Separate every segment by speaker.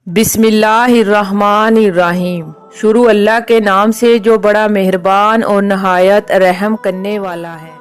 Speaker 1: بسم اللہ الرحمن الرحیم۔ شروع اللہ کے نام سے جو بڑا مہربان اور نہایت رحم کرنے والا ہے۔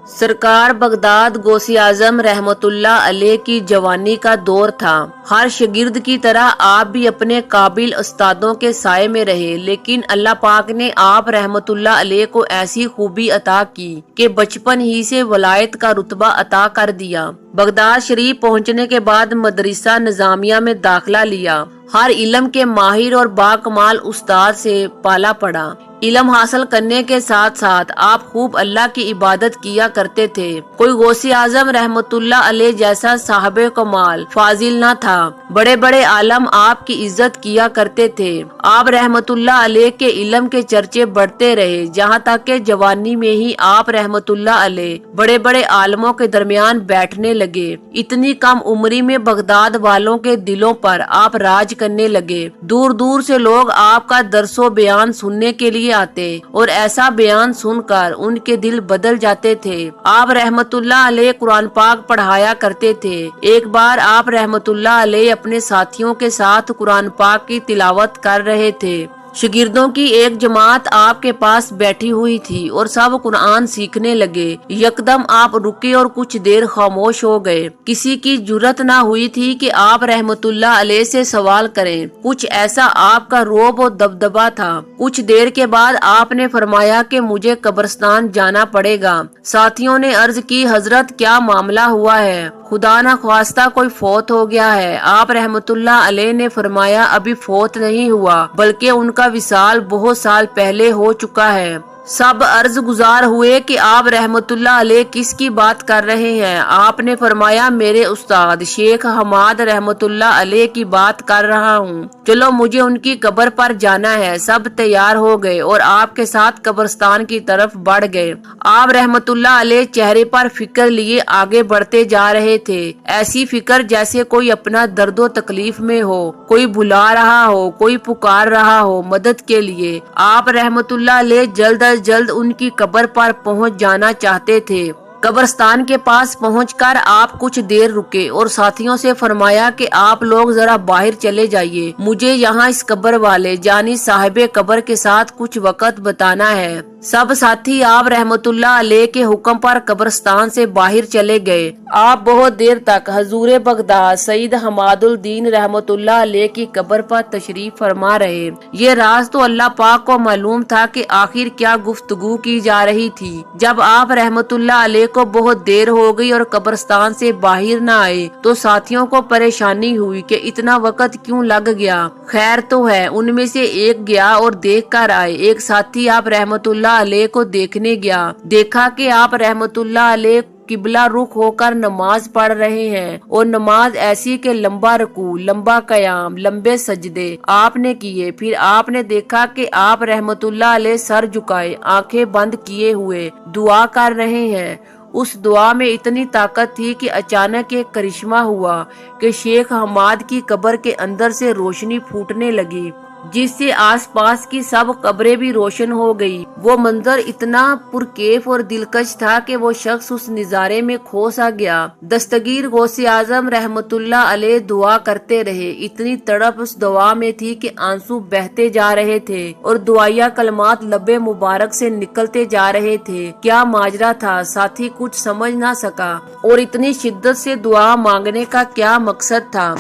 Speaker 1: سرکار بغداد غوث اعظم رحمت اللہ علیہ کی جوانی کا دور تھا۔ ہر شاگرد کی طرح آپ بھی اپنے قابل استادوں کے سائے میں رہے، لیکن اللہ پاک نے آپ رحمت اللہ علیہ کو ایسی خوبی عطا کی کہ بچپن ہی سے ولایت کا رتبہ عطا کر دیا۔ بغداد شریف پہنچنے کے بعد مدرسہ نظامیہ میں داخلہ لیا۔ ہر علم کے ماہر اور باکمال استاد سے پالا پڑا۔ علم حاصل کرنے کے ساتھ ساتھ آپ خوب اللہ کی عبادت کیا کرتے تھے۔ کوئی غوث اعظم رحمت اللہ علیہ جیسا صاحب کمال فاضل نہ تھا۔ بڑے بڑے عالم آپ کی عزت کیا کرتے تھے۔ آپ رحمت اللہ علیہ کے علم کے چرچے بڑھتے رہے، جہاں تک کہ جوانی میں ہی آپ رحمت اللہ علیہ بڑے بڑے عالموں کے درمیان بیٹھنے لگے۔ اتنی کم عمری میں بغداد والوں کے دلوں پر آپ راج کرنے لگے۔ دور دور سے لوگ آپ کا درس و بیان سننے کے لیے آتے اور ایسا بیان سن کر ان کے دل بدل جاتے تھے۔ آپ رحمت اللہ علیہ قرآن پاک پڑھایا کرتے تھے۔ ایک بار آپ رحمت اللہ علیہ اپنے ساتھیوں کے ساتھ قرآن پاک کی تلاوت کر رہے تھے۔ شاگردوں کی ایک جماعت آپ کے پاس بیٹھی ہوئی تھی اور سب قرآن سیکھنے لگے۔ یکدم آپ رکے اور کچھ دیر خاموش ہو گئے۔ کسی کی جرأت نہ ہوئی تھی کہ آپ رحمت اللہ علیہ سے سوال کریں۔ کچھ ایسا آپ کا رعب و دبدبا تھا۔ کچھ دیر کے بعد آپ نے فرمایا کہ مجھے قبرستان جانا پڑے گا۔ ساتھیوں نے عرض کی، حضرت کیا معاملہ ہوا ہے؟ خدا نہ خواستہ کوئی فوت ہو گیا ہے؟ آپ رحمت اللہ علیہ نے فرمایا، ابھی فوت نہیں ہوا، بلکہ ان کا وصال بہت سال پہلے ہو چکا ہے۔ سب عرض گزار ہوئے کہ آپ رحمت اللہ علیہ کس کی بات کر رہے ہیں؟ آپ نے فرمایا، میرے استاد شیخ حماد رحمت اللہ علیہ کی بات کر رہا ہوں۔ چلو مجھے ان کی قبر پر جانا ہے۔ سب تیار ہو گئے اور آپ کے ساتھ قبرستان کی طرف بڑھ گئے۔ آپ رحمت اللہ علیہ چہرے پر فکر لیے آگے بڑھتے جا رہے تھے۔ ایسی فکر جیسے کوئی اپنا درد و تکلیف میں ہو، کوئی بلا رہا ہو، کوئی پکار رہا ہو مدد کے لیے۔ آپ رحمت اللہ علیہ جلد از جلد ان کی قبر پر پہنچ جانا چاہتے تھے۔ قبرستان کے پاس پہنچ کر آپ کچھ دیر رکے اور ساتھیوں سے فرمایا کہ آپ لوگ ذرا باہر چلے جائیے، مجھے یہاں اس قبر والے یعنی صاحب قبر کے ساتھ کچھ وقت بتانا ہے۔ سب ساتھی آپ رحمت اللہ علیہ کے حکم پر قبرستان سے باہر چلے گئے۔ آپ بہت دیر تک حضور بغداد سید حماد الدین رحمت اللہ علیہ کی قبر پر تشریف فرما رہے۔ یہ راز تو اللہ پاک کو معلوم تھا کہ آخر کیا گفتگو کی جا رہی تھی۔ جب آپ رحمت اللہ علیہ کو بہت دیر ہو گئی اور قبرستان سے باہر نہ آئے تو ساتھیوں کو پریشانی ہوئی کہ اتنا وقت کیوں لگ گیا۔ خیر تو ہے، ان میں سے ایک گیا اور دیکھ کر آئے۔ ایک ساتھی آپ رحمت اللہ علیہ کو دیکھنے گیا، دیکھا کہ آپ رحمت اللہ علیہ قبلہ رخ ہو کر نماز پڑھ رہے ہیں، اور نماز ایسی کہ لمبا رکوع، لمبا قیام، لمبے سجدے آپ نے کیے۔ پھر آپ نے دیکھا کہ آپ رحمت اللہ علیہ سر جھکائے، آنکھیں بند کیے ہوئے دعا کر رہے ہیں۔ اس دعا میں اتنی طاقت تھی کہ اچانک ایک کرشمہ ہوا کہ شیخ حماد کی قبر کے اندر سے روشنی پھوٹنے لگی، جس سے آس پاس کی سب قبریں بھی روشن ہو گئی۔ وہ منظر اتنا پرکیف اور دلکش تھا کہ وہ شخص اس نظارے میں کھو سا گیا۔ دستگیر غوث اعظم رحمت اللہ علیہ دعا کرتے رہے۔ اتنی تڑپ اس دعا میں تھی کہ آنسو بہتے جا رہے تھے اور دعائیہ کلمات لب مبارک سے نکلتے جا رہے تھے۔ کیا ماجرا تھا، ساتھی کچھ سمجھ نہ سکا، اور اتنی شدت سے دعا مانگنے کا کیا مقصد تھا؟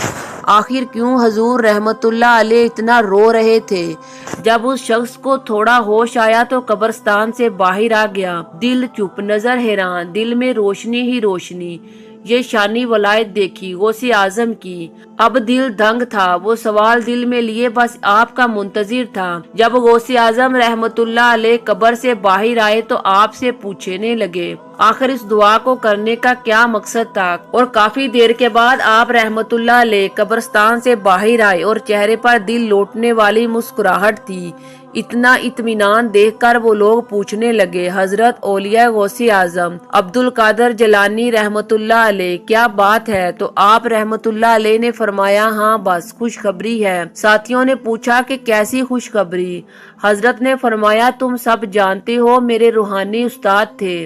Speaker 1: آخر کیوں حضور رحمت اللہ علیہ اتنا رو رہے تھے؟ جب اس شخص کو تھوڑا ہوش آیا تو قبرستان سے باہر آ گیا۔ دل چپ، نظر حیران، دل میں روشنی ہی روشنی۔ یہ شانی ولایت دیکھی غوث اعظم کی۔ اب دل دنگ تھا، وہ سوال دل میں لیے بس آپ کا منتظر تھا۔ جب غوث اعظم رحمت اللہ علیہ قبر سے باہر آئے تو آپ سے پوچھنے لگے آخر اس دعا کو کرنے کا کیا مقصد تھا، اور کافی دیر کے بعد آپ رحمت اللہ علیہ قبرستان سے باہر آئے اور چہرے پر دل لوٹنے والی مسکراہٹ تھی۔ اتنا اطمینان دیکھ کر وہ لوگ پوچھنے لگے، حضرت اولیاء غوث اعظم عبد القادر جیلانی رحمت اللہ علیہ کیا بات ہے؟ تو آپ رحمت اللہ علیہ نے فرمایا، ہاں بس خوشخبری ہے۔ ساتھیوں نے پوچھا کہ کیسی خوشخبری؟ حضرت نے فرمایا، تم سب جانتے ہو میرے روحانی استاد تھے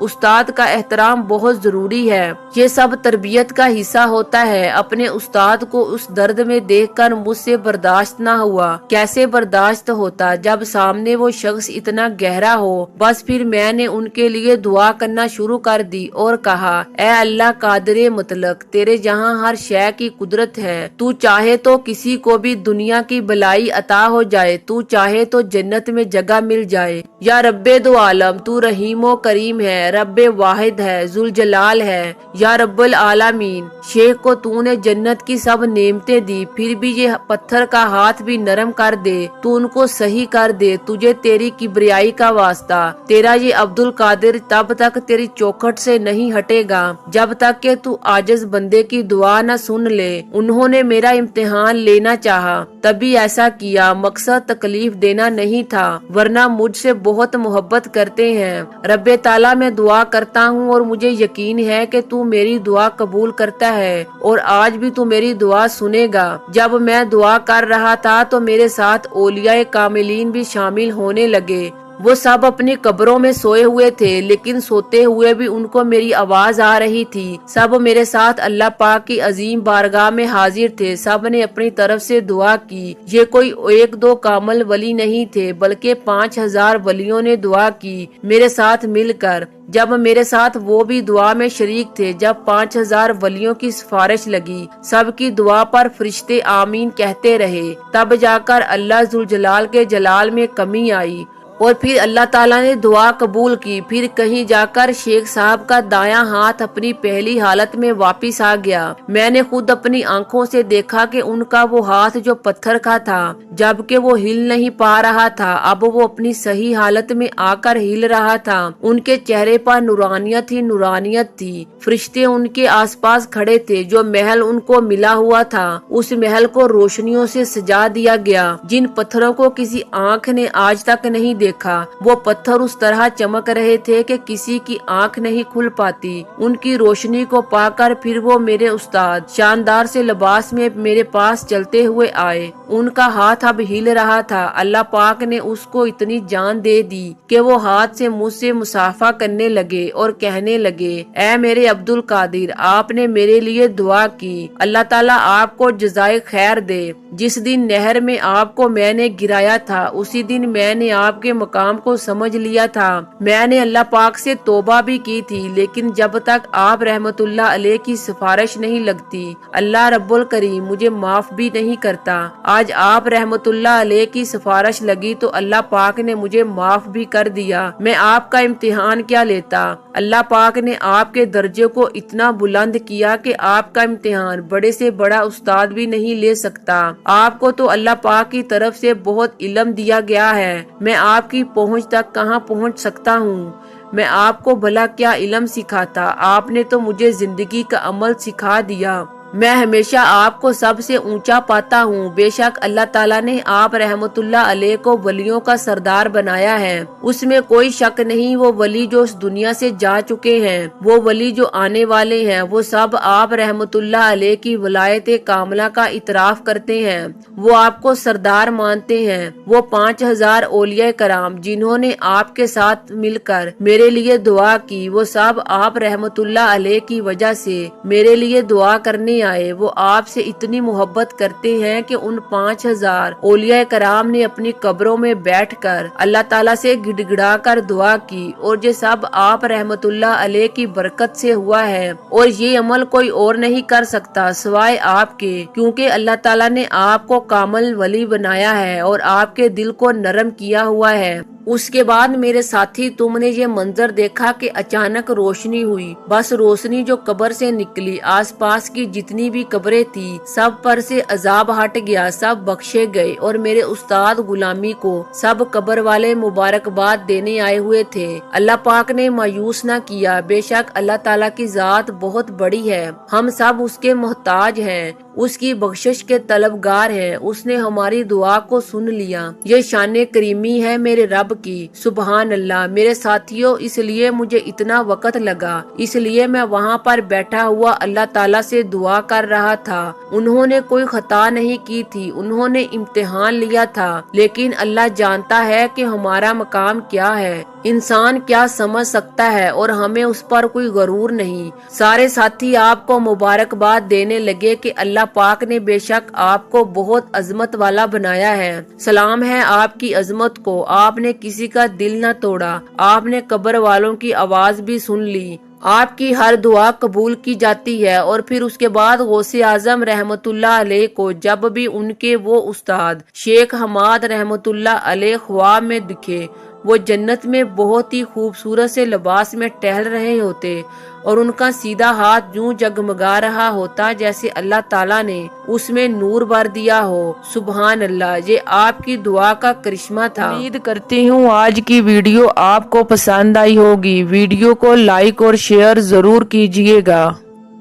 Speaker 1: استاد کا احترام بہت ضروری ہے، یہ سب تربیت کا حصہ ہوتا ہے۔ اپنے استاد کو اس درد میں دیکھ کر مجھ سے برداشت نہ ہوا۔ کیسے برداشت ہوتا جب سامنے وہ شخص اتنا گہرا ہو۔ بس پھر میں نے ان کے لیے دعا کرنا شروع کر دی اور کہا، اے اللہ قادر مطلق، تیرے جہاں ہر شے کی قدرت ہے، تو چاہے تو کسی کو بھی دنیا کی بلائی عطا ہو جائے، تو چاہے تو جنت میں جگہ مل جائے۔ یا رب دو عالم، تو رحیم و کریم ہے، رب واحد ہے، ذوالجلال ہے۔ یا رب العالمین، شیخ کو تو نے جنت کی سب نعمتیں دی، پھر بھی یہ پتھر کا ہاتھ بھی نرم کر دے، تو ان کو صحیح کر دے، تجھے تیری کبریائی کا واسطہ۔ تیرا یہ عبد القادر تب تک تیری چوکھٹ سے نہیں ہٹے گا جب تک کہ تو عاجز بندے کی دعا نہ سن لے۔ انہوں نے میرا امتحان لینا چاہا تبھی ایسا کیا، مقصد تکلیف دینا نہیں تھا، ورنہ مجھ سے بہت محبت کرتے ہیں۔ رب تعالیٰ میں دعا کرتا ہوں اور مجھے یقین ہے کہ تو میری دعا قبول کرتا ہے اور آج بھی تو میری دعا سنے گا۔ جب میں دعا کر رہا تھا تو میرے ساتھ اولیاء کاملین بھی شامل ہونے لگے۔ وہ سب اپنی قبروں میں سوئے ہوئے تھے، لیکن سوتے ہوئے بھی ان کو میری آواز آ رہی تھی۔ سب میرے ساتھ اللہ پاک کی عظیم بارگاہ میں حاضر تھے، سب نے اپنی طرف سے دعا کی۔ یہ کوئی ایک دو کامل ولی نہیں تھے، بلکہ 5000 ولیوں نے دعا کی میرے ساتھ مل کر۔ جب میرے ساتھ وہ بھی دعا میں شریک تھے، جب 5000 ولیوں کی سفارش لگی، سب کی دعا پر فرشتے آمین کہتے رہے، تب جا کر اللہ ذوالجلال کے جلال میں کمی آئی اور پھر اللہ تعالیٰ نے دعا قبول کی۔ پھر کہیں جا کر شیخ صاحب کا دایاں ہاتھ اپنی پہلی حالت میں واپس آ گیا۔ میں نے خود اپنی آنکھوں سے دیکھا کہ ان کا وہ ہاتھ جو پتھر کا تھا، جبکہ وہ ہل نہیں پا رہا تھا، اب وہ اپنی صحیح حالت میں آ کر ہل رہا تھا۔ ان کے چہرے پر نورانیت ہی نورانیت تھی۔ فرشتے ان کے آس پاس کھڑے تھے۔ جو محل ان کو ملا ہوا تھا، اس محل کو روشنیوں سے سجا دیا گیا، جن پتھروں کو کسی آنکھ نے آج تک نہیں دیکھا۔ وہ پتھر اس طرح چمک رہے تھے کہ کسی کی آنکھ نہیں کھل پاتی۔ ان کی روشنی کو پا کر پھر وہ میرے استاد شاندار سے لباس میں میرے پاس چلتے ہوئے آئے۔ ان کا ہاتھ اب ہل رہا تھا۔ اللہ پاک نے اس کو اتنی جان دے دی کہ وہ ہاتھ سے مجھ سے مصافحہ کرنے لگے اور کہنے لگے، اے میرے عبد القادر، آپ نے میرے لیے دعا کی، اللہ تعالیٰ آپ کو جزائے خیر دے۔ جس دن نہر میں آپ کو میں نے گرایا تھا، اسی دن میں نے آپ کے مقام کو سمجھ لیا تھا۔ میں نے اللہ پاک سے توبہ بھی کی تھی، لیکن جب تک آپ رحمت اللہ علیہ کی سفارش نہیں لگتی، اللہ رب الکریم مجھے معاف بھی نہیں کرتا۔ آج آپ رحمت اللہ علیہ کی سفارش لگی تو اللہ پاک نے مجھے معاف بھی کر دیا۔ میں آپ کا امتحان کیا لیتا؟ اللہ پاک نے آپ کے درجے کو اتنا بلند کیا کہ آپ کا امتحان بڑے سے بڑا استاد بھی نہیں لے سکتا۔ آپ کو تو اللہ پاک کی طرف سے بہت علم دیا گیا ہے، میں آپ کی پہنچ تک کہاں پہنچ سکتا ہوں؟ میں آپ کو بھلا کیا علم سکھاتا؟ آپ نے تو مجھے زندگی کا عمل سکھا دیا۔ میں ہمیشہ آپ کو سب سے اونچا پاتا ہوں۔ بے شک اللہ تعالیٰ نے آپ رحمت اللہ علیہ کو ولیوں کا سردار بنایا ہے، اس میں کوئی شک نہیں۔ وہ ولی جو اس دنیا سے جا چکے ہیں، وہ ولی جو آنے والے ہیں، وہ سب آپ رحمت اللہ علیہ کی ولایت کاملہ کا اعتراف کرتے ہیں، وہ آپ کو سردار مانتے ہیں۔ وہ 5000 اولیاء کرام جنہوں نے آپ کے ساتھ مل کر میرے لیے دعا کی، وہ سب آپ رحمت اللہ علیہ کی وجہ سے میرے لیے دعا کرنے آئے۔ وہ آپ سے اتنی محبت کرتے ہیں کہ ان 5000 اولیاء کرام نے اپنی قبروں میں بیٹھ کر اللہ تعالیٰ سے گڑ گڑا کر دعا کی، اور یہ سب آپ رحمت اللہ علیہ کی برکت سے ہوا ہے، اور یہ عمل کوئی اور نہیں کر سکتا سوائے آپ کے، کیونکہ اللہ تعالیٰ نے آپ کو کامل ولی بنایا ہے اور آپ کے دل کو نرم کیا ہوا ہے۔ اس کے بعد میرے ساتھی تم نے یہ منظر دیکھا کہ اچانک روشنی ہوئی، بس روشنی جو قبر سے نکلی، آس پاس کی جتنی بھی قبریں تھی سب پر سے عذاب ہٹ گیا، سب بخشے گئے، اور میرے استاد غلامی کو سب قبر والے مبارکباد دینے آئے ہوئے تھے۔ اللہ پاک نے مایوس نہ کیا۔ بے شک اللہ تعالیٰ کی ذات بہت بڑی ہے، ہم سب اس کے محتاج ہیں، اس کی بخشش کے طلبگار ہیں۔ اس نے ہماری دعا کو سن لیا۔ یہ شان کریمی ہے میرے رب کی، سبحان اللہ۔ میرے ساتھیوں، اس لیے مجھے اتنا وقت لگا، اس لیے میں وہاں پر بیٹھا ہوا اللہ تعالیٰ سے دعا کر رہا تھا۔ انہوں نے کوئی خطا نہیں کی تھی، انہوں نے امتحان لیا تھا، لیکن اللہ جانتا ہے کہ ہمارا مقام کیا ہے۔ انسان کیا سمجھ سکتا ہے اور ہمیں اس پر کوئی غرور نہیں۔ سارے ساتھی آپ کو مبارکباد دینے لگے کہ اللہ پاک نے بے شک آپ کو بہت عظمت والا بنایا ہے۔ سلام ہے آپ کی عظمت کو، آپ نے کسی کا دل نہ توڑا، آپ نے قبر والوں کی آواز بھی سن لی، آپ کی ہر دعا قبول کی جاتی ہے۔ اور پھر اس کے بعد غوث اعظم رحمت اللہ علیہ کو جب بھی ان کے وہ استاد شیخ حماد رحمت اللہ علیہ خواب میں دکھے، وہ جنت میں بہت ہی خوبصورت سے لباس میں ٹہل رہے ہوتے اور ان کا سیدھا ہاتھ یوں جگمگا رہا ہوتا جیسے اللہ تعالیٰ نے اس میں نور بھر دیا ہو۔ سبحان اللہ، یہ آپ کی دعا کا کرشمہ تھا۔ امید کرتی ہوں آج کی ویڈیو آپ کو پسند آئی ہوگی۔ ویڈیو کو لائک اور شیئر ضرور کیجیے گا۔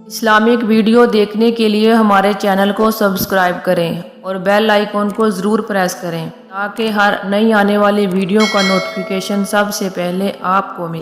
Speaker 1: اسلامک ویڈیو دیکھنے کے لیے ہمارے چینل کو سبسکرائب کریں اور بیل آئیکن کو ضرور پریس کریں تاکہ ہر نئی آنے والی ویڈیو کا نوٹیفیکیشن سب سے پہلے آپ کو ملے۔